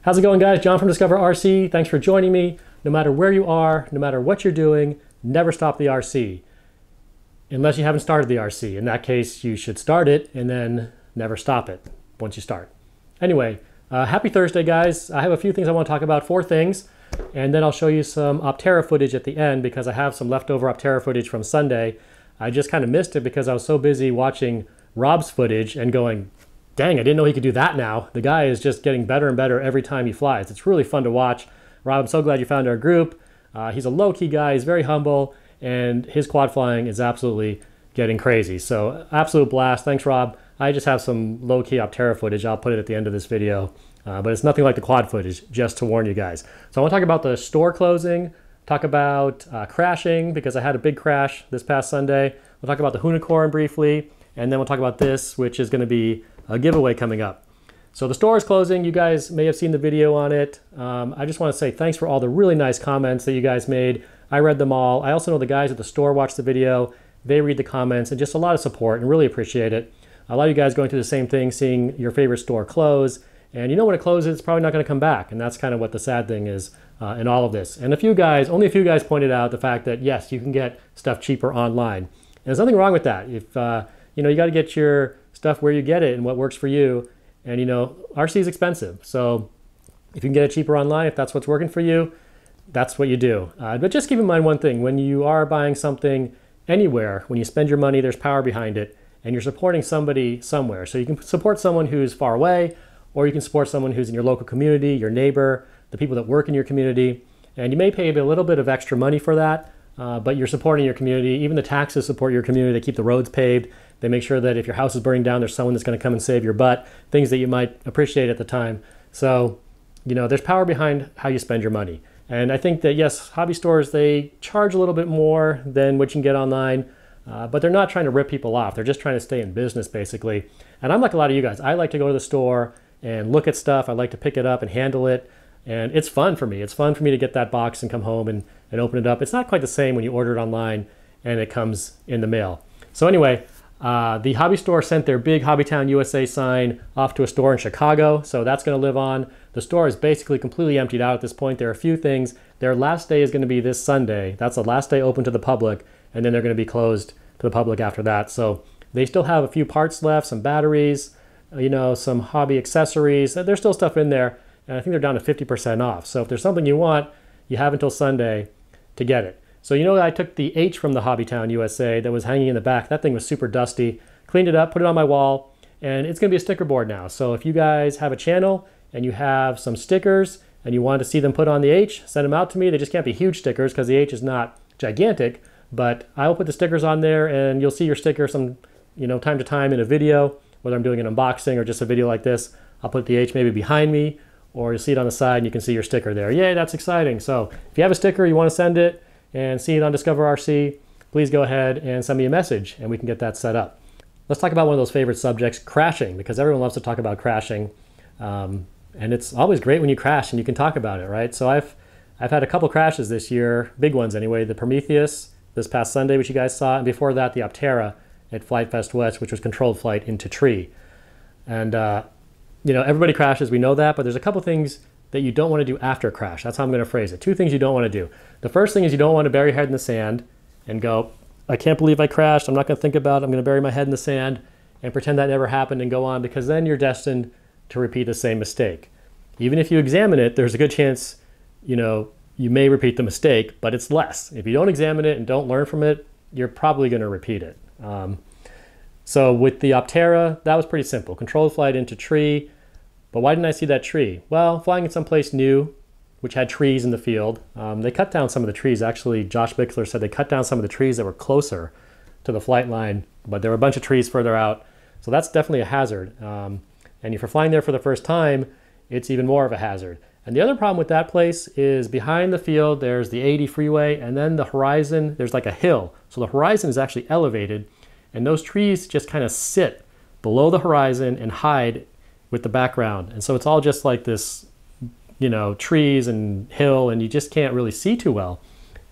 How's it going, guys? John from Discover RC. Thanks for joining me. No matter where you are, no matter what you're doing, never stop the RC. Unless you haven't started the RC. In that case, you should start it and then never stop it once you start. Anyway, happy Thursday, guys. I have a few things I want to talk about, 4 things, and then I'll show you some Opterra footage at the end because I have some leftover Opterra footage from Sunday. I just kind of missed it because I was so busy watching Rob's footage and going, dang, I didn't know he could do that now. The guy is just getting better and better every time he flies. It's really fun to watch. Rob, I'm so glad you found our group. He's a low-key guy. He's very humble, and his quad flying is absolutely getting crazy. So absolute blast. Thanks, Rob. I just have some low-key Opterra footage. I'll put it at the end of this video, but it's nothing like the quad footage, just to warn you guys. So I want to talk about the store closing, talk about crashing, because I had a big crash this past Sunday. We'll talk about the Hoonicorn briefly, and then we'll talk about this, which is going to be a giveaway coming up. So the store is closing. You guys may have seen the video on it. I just want to say thanks for all the really nice comments that you guys made. I read them all. I also know the guys at the store watched the video. They read the comments, and just a lot of support, and really appreciate it. A lot of you guys going through the same thing, seeing your favorite store close. And you know when it closes, it's probably not going to come back. And that's kind of what the sad thing is in all of this. And only a few guys pointed out the fact that, yes, you can get stuff cheaper online. And there's nothing wrong with that. If you got to get your stuff where you get it and what works for you. And RC is expensive. So if you can get it cheaper online, if that's what's working for you, that's what you do. But just keep in mind one thing. When you are buying something anywhere, when you spend your money, there's power behind it. And you're supporting somebody somewhere. So you can support someone who's far away, or you can support someone who's in your local community, your neighbor, the people that work in your community. And you may pay a little bit of extra money for that, but you're supporting your community. Even the taxes support your community. They keep the roads paved. They make sure that if your house is burning down, there's someone that's going to come and save your butt, things that you might appreciate at the time. So, there's power behind how you spend your money. And I think that, yes, hobby stores, they charge a little bit more than what you can get online, but they're not trying to rip people off. They're just trying to stay in business, basically. And I'm like a lot of you guys. I like to go to the store and look at stuff. I like to pick it up and handle it. And it's fun for me. It's fun for me to get that box and come home and open it up. It's not quite the same when you order it online and it comes in the mail. So anyway, the hobby store sent their big Hobbytown USA sign off to a store in Chicago, so that's going to live on. The store is basically completely emptied out at this point. There are a few things. Their last day is going to be this Sunday. That's the last day open to the public, and then they're going to be closed to the public after that. So they still have a few parts left, some batteries, some hobby accessories. There's still stuff in there, and I think they're down to 50% off. So if there's something you want, you have until Sunday to get it. So I took the H from the Hobbytown USA that was hanging in the back. That thing was super dusty. Cleaned it up, put it on my wall, and it's going to be a sticker board now. So if you guys have a channel and you have some stickers and you want to see them put on the H, send them out to me. They just can't be huge stickers because the H is not gigantic, but I will put the stickers on there, and you'll see your sticker some, time to time in a video, whether I'm doing an unboxing or just a video like this. I'll put the H maybe behind me, or you'll see it on the side and you can see your sticker there. Yay, that's exciting. So if you have a sticker, you want to send it and see it on Discover RC, please go ahead and send me a message and we can get that set up. Let's talk about one of those favorite subjects, crashing, because everyone loves to talk about crashing. And it's always great when you crash and you can talk about it, right? So I've had a couple crashes this year, big ones anyway. The Prometheus this past Sunday, which you guys saw, and before that, the Opterra at Flight Fest West, which was controlled flight into tree. And everybody crashes, we know that, but there's a couple things that you don't want to do after a crash. That's how I'm going to phrase it. 2 things you don't want to do. The first thing is you don't want to bury your head in the sand and go, I can't believe I crashed. I'm not going to think about it. I'm going to bury my head in the sand and pretend that never happened and go on, because then you're destined to repeat the same mistake. Even if you examine it, there's a good chance, you may repeat the mistake, but it's less. If you don't examine it and don't learn from it, you're probably going to repeat it. So with the Opterra, that was pretty simple. Controlled flight into tree. But why didn't I see that tree? Well, flying in someplace new, which had trees in the field, they cut down some of the trees. Actually, Josh Bixler said they cut down some of the trees that were closer to the flight line, but there were a bunch of trees further out. So that's definitely a hazard. And if you're flying there for the first time, it's even more of a hazard. And the other problem with that place is behind the field, there's the 80 freeway, and then the horizon, there's like a hill. So the horizon is actually elevated, and those trees just kind of sit below the horizon and hide with the background. And so it's all just like this, trees and hill, and you just can't really see too well.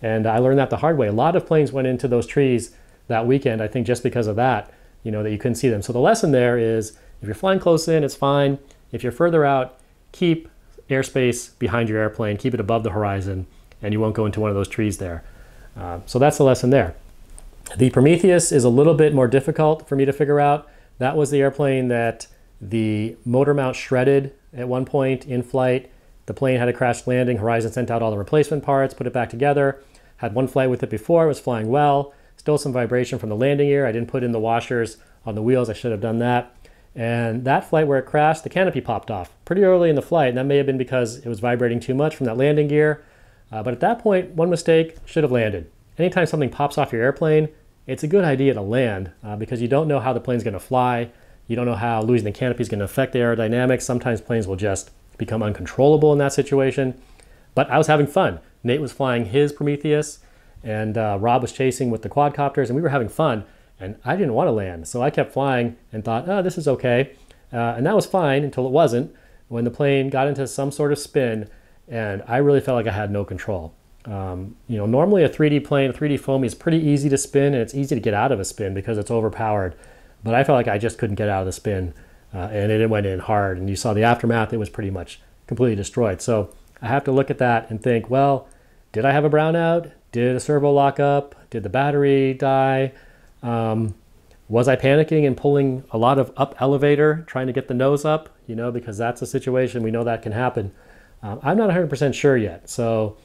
And I learned that the hard way. A lot of planes went into those trees that weekend, I think just because of that, that you couldn't see them. So the lesson there is, if you're flying close in, it's fine. If you're further out, keep airspace behind your airplane, keep it above the horizon, and you won't go into one of those trees there. So that's the lesson there. The Prometheus is a little bit more difficult for me to figure out. That was the airplane that the motor mount shredded at one point in flight. The plane had a crash landing. Horizon sent out all the replacement parts, put it back together. Had one flight with it before, it was flying well. Still some vibration from the landing gear. I didn't put in the washers on the wheels. I should have done that. And that flight where it crashed, the canopy popped off pretty early in the flight. And that may have been because it was vibrating too much from that landing gear. But at that point, one mistake, should have landed. Anytime something pops off your airplane, it's a good idea to land because you don't know how the plane's going to fly. You don't know how losing the canopy is going to affect the aerodynamics. Sometimes planes will just become uncontrollable in that situation. But I was having fun. Nate was flying his Prometheus, and Rob was chasing with the quadcopters, and we were having fun. And I didn't want to land, so I kept flying and thought, oh, this is okay. And that was fine until it wasn't, when the plane got into some sort of spin, and I really felt like I had no control. Normally a 3D plane, a 3D foamy is pretty easy to spin, and it's easy to get out of a spin because it's overpowered. But I felt like I just couldn't get out of the spin, and it went in hard. And you saw the aftermath, it was pretty much completely destroyed. So I have to look at that and think, well, did I have a brownout? Did a servo lock up? Did the battery die? Was I panicking and pulling a lot of up elevator, trying to get the nose up? Because that's a situation, we know that can happen. I'm not 100% sure yet. So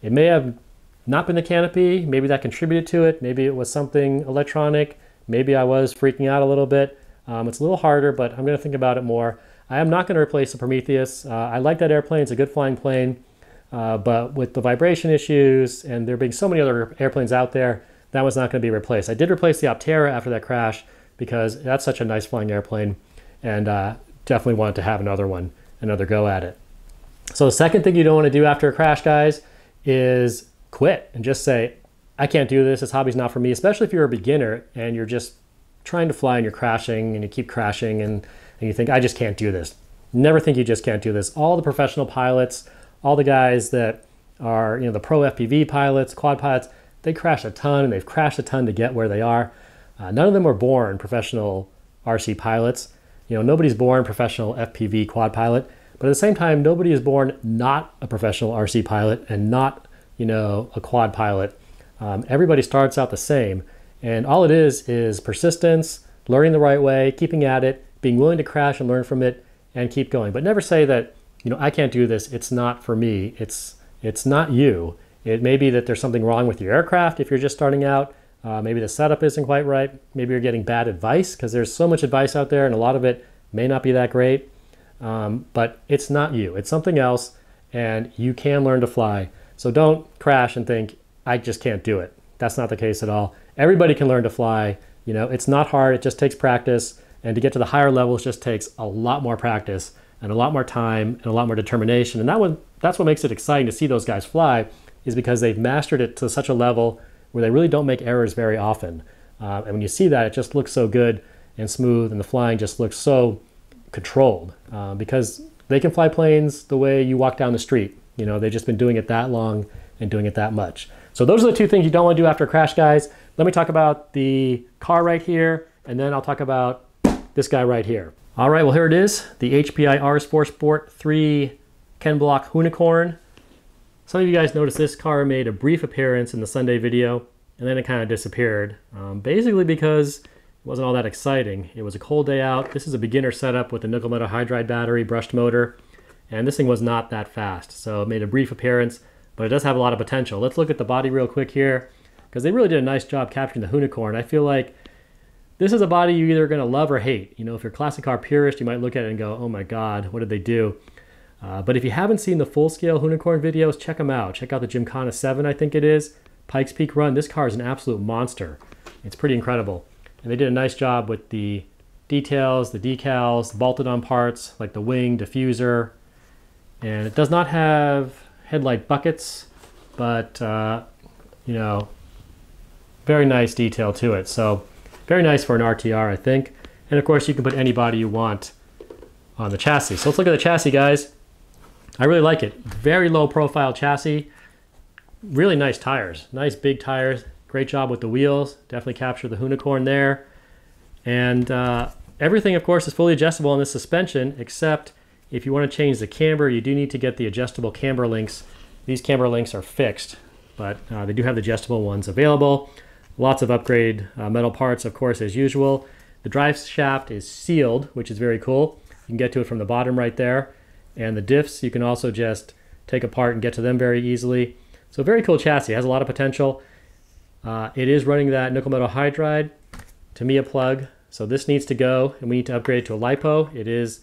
it may have not been the canopy. Maybe that contributed to it. Maybe it was something electronic. Maybe I was freaking out a little bit. It's a little harder, but I'm going to think about it more. I am not going to replace the Prometheus. I like that airplane. It's a good flying plane. But with the vibration issues and there being so many other airplanes out there, that was not going to be replaced. I did replace the Opterra after that crash because that's such a nice flying airplane, and definitely wanted to have another go at it. So the second thing you don't want to do after a crash, guys, is quit and just say, I can't do this. This hobby's not for me, especially if you're a beginner and you're just trying to fly and you're crashing and you keep crashing and you think, I just can't do this. Never think you just can't do this. All the professional pilots, all the guys that are, the pro FPV pilots, quad pilots, they crash a ton, and they've crashed a ton to get where they are. None of them were born professional RC pilots. Nobody's born professional FPV quad pilot, but at the same time, nobody is born not a professional RC pilot and not, a quad pilot. Everybody starts out the same, and all it is persistence, learning the right way, keeping at it, being willing to crash and learn from it, and keep going. But never say that, I can't do this. It's not for me. It's not you. It may be that there's something wrong with your aircraft if you're just starting out. Maybe the setup isn't quite right. Maybe you're getting bad advice because there's so much advice out there and a lot of it may not be that great. But it's not you. It's something else, and you can learn to fly. So don't crash and think, I just can't do it. That's not the case at all. Everybody can learn to fly. It's not hard. It just takes practice. And to get to the higher levels just takes a lot more practice and a lot more time and a lot more determination. And that's what makes it exciting to see those guys fly, is because they've mastered it to such a level where they really don't make errors very often. And when you see that, it just looks so good and smooth, and the flying just looks so controlled because they can fly planes the way you walk down the street. They've just been doing it that long and doing it that much. So those are the two things you don't want to do after a crash, guys. Let me talk about the car right here, and then I'll talk about this guy right here. All right, well, here it is, the HPI RS4 Sport 3 Ken Block Hoonicorn. Some of you guys noticed this car made a brief appearance in the Sunday video, and then it kind of disappeared, basically because it wasn't all that exciting. It was a cold day out. This is a beginner setup with a nickel metal hydride battery, brushed motor, and this thing was not that fast. So it made a brief appearance, but it does have a lot of potential. Let's look at the body real quick here, because they really did a nice job capturing the Hoonicorn. I feel like this is a body you're either going to love or hate. If you're a classic car purist, you might look at it and go, oh my God, what did they do? But if you haven't seen the full-scale Hoonicorn videos, check them out. Check out the Gymkhana 7, I think it is. Pikes Peak Run. This car is an absolute monster. It's pretty incredible. And they did a nice job with the details, the decals, the bolted-on parts, like the wing, diffuser. And it does not have headlight buckets, but, very nice detail to it. So very nice for an RTR, I think. And of course, you can put any body you want on the chassis. So let's look at the chassis, guys. I really like it. Very low profile chassis. Really nice tires. Nice big tires. Great job with the wheels. Definitely captured the Hoonicorn there. And everything, of course, is fully adjustable in this suspension, except if you want to change the camber, you do need to get the adjustable camber links. These camber links are fixed, but they do have the adjustable ones available. Lots of upgrade metal parts, of course, as usual. The drive shaft is sealed, which is very cool. You can get to it from the bottom right there. And the diffs, you can also just take apart and get to them very easily. So very cool chassis, it has a lot of potential. It is running that nickel metal hydride, Tamiya plug. So this needs to go, and we need to upgrade to a LiPo. It is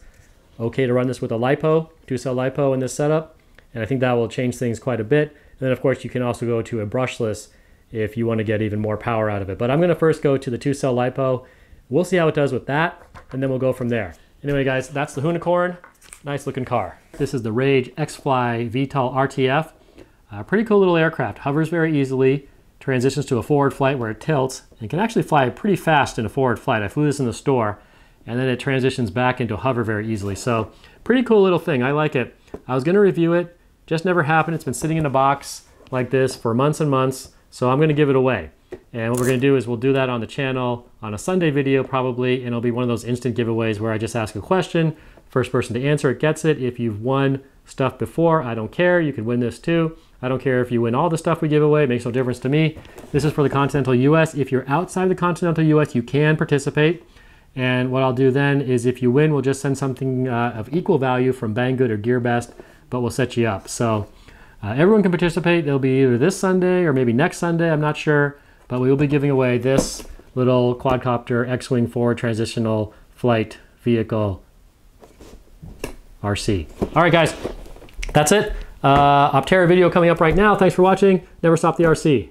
okay to run this with a LiPo, 2-cell LiPo in this setup. And I think that will change things quite a bit. And then of course you can also go to a brushless if you want to get even more power out of it. But I'm going to first go to the 2-cell LiPo. We'll see how it does with that, and then we'll go from there. Anyway guys, that's the Hoonicorn. Nice looking car. This is the Rage X-Fly VTOL RTF. Pretty cool little aircraft. Hovers very easily, transitions to a forward flight where it tilts, and can actually fly pretty fast in a forward flight. I flew this in the store, and then it transitions back into hover very easily. So pretty cool little thing. I like it. I was going to review it, just never happened. It's been sitting in a box like this for months and months, so I'm going to give it away. And what we're going to do is we'll do that on the channel on a Sunday video probably, and it'll be one of those instant giveaways where I just ask a question. First person to answer it gets it. If you've won stuff before, I don't care. You can win this too. I don't care if you win all the stuff we give away. It makes no difference to me. This is for the continental US. If you're outside the continental US, you can participate. And what I'll do then is if you win, we'll just send something of equal value from Banggood or GearBest, but we'll set you up. So everyone can participate. It'll be either this Sunday or maybe next Sunday. I'm not sure. But we will be giving away this little quadcopter X-Wing forward transitional flight vehicle RC. All right, guys, that's it. Opterra video coming up right now. Thanks for watching. Never stop the RC.